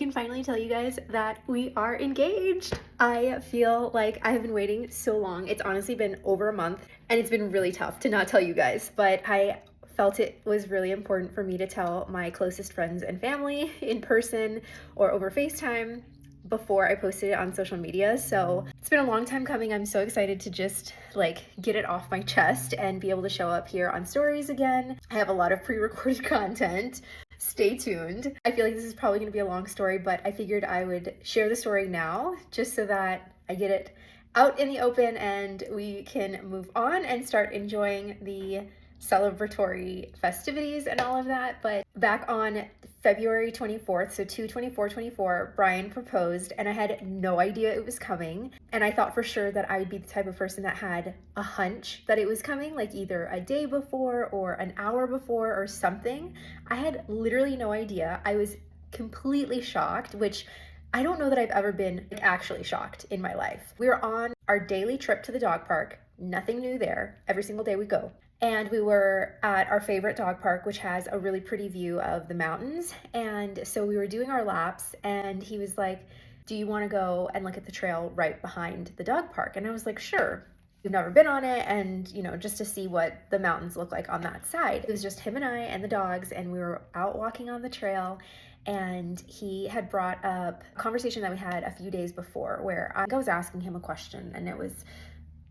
can finally tell you guys that we are engaged. I feel like I have been waiting so long. It's honestly been over a month and it's been really tough to not tell you guys, but I felt it was really important for me to tell my closest friends and family in person or over FaceTime before I posted it on social media. So it's been a long time coming. I'm so excited to just like get it off my chest and be able to show up here on stories again. I have a lot of pre-recorded content. Stay tuned. I feel like this is probably going to be a long story, but I figured I would share the story now just so that I get it out in the open and we can move on and start enjoying the celebratory festivities and all of that. But back on February 24th, so 2/24/24, Brian proposed and I had no idea it was coming. And I thought for sure that I would be the type of person that had a hunch that it was coming, like either a day before or an hour before or something. I had literally no idea. I was completely shocked, which I don't know that I've ever been actually shocked in my life. We were on our daily trip to the dog park, nothing new there. Every single day we go. And we were at our favorite dog park, which has a really pretty view of the mountains. And so we were doing our laps, and he was like, "Do you want to go and look at the trail right behind the dog park?" And I was like, "Sure." We've never been on it, and just to see what the mountains look like on that side. It was just him and I and the dogs, and we were out walking on the trail. And he had brought up a conversation that we had a few days before where I was asking him a question, and it was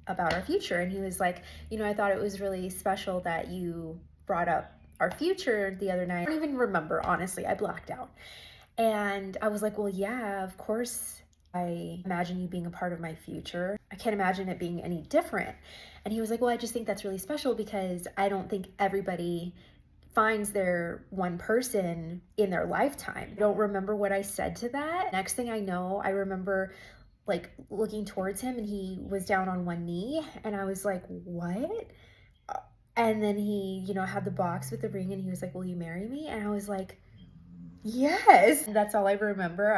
about our future. And he was like, I thought it was really special that you brought up our future the other night. I don't even remember, honestly, I blacked out. And I was like, well, yeah, of course, I imagine you being a part of my future. I can't imagine it being any different. And he was like, well, I just think that's really special because I don't think everybody finds their one person in their lifetime. I don't remember what I said to that. Next thing I know, I remember like looking towards him and he was down on one knee and I was like, what? And then he, had the box with the ring and he was like, will you marry me? And I was like, yes. That's all I remember.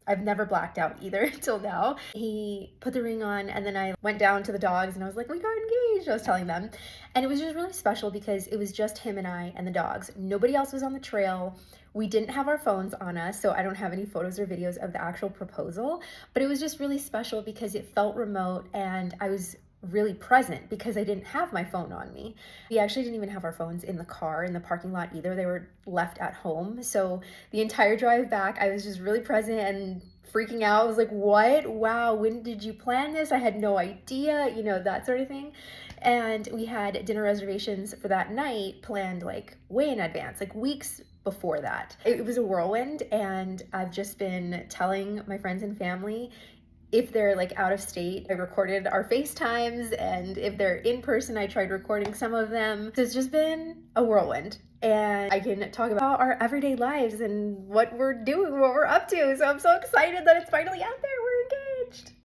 I've never blacked out either till now. He put the ring on and then I went down to the dogs and I was like, we got engaged. I was telling them. And it was just really special because it was just him and I and the dogs. Nobody else was on the trail. We didn't have our phones on us, so I don't have any photos or videos of the actual proposal, but it was just really special because it felt remote and I was really present because I didn't have my phone on me. We actually didn't even have our phones in the car, in the parking lot either. They were left at home. So the entire drive back, I was just really present and freaking out. I was like, what? Wow, when did you plan this? I had no idea, that sort of thing. And we had dinner reservations for that night planned like way in advance, like weeks before that. It was a whirlwind, and I've just been telling my friends and family if they're like out of state, I recorded our FaceTimes, and if they're in person, I tried recording some of them. So it's just been a whirlwind, and I can talk about our everyday lives and what we're doing, what we're up to. So I'm so excited that it's finally out there. We're engaged.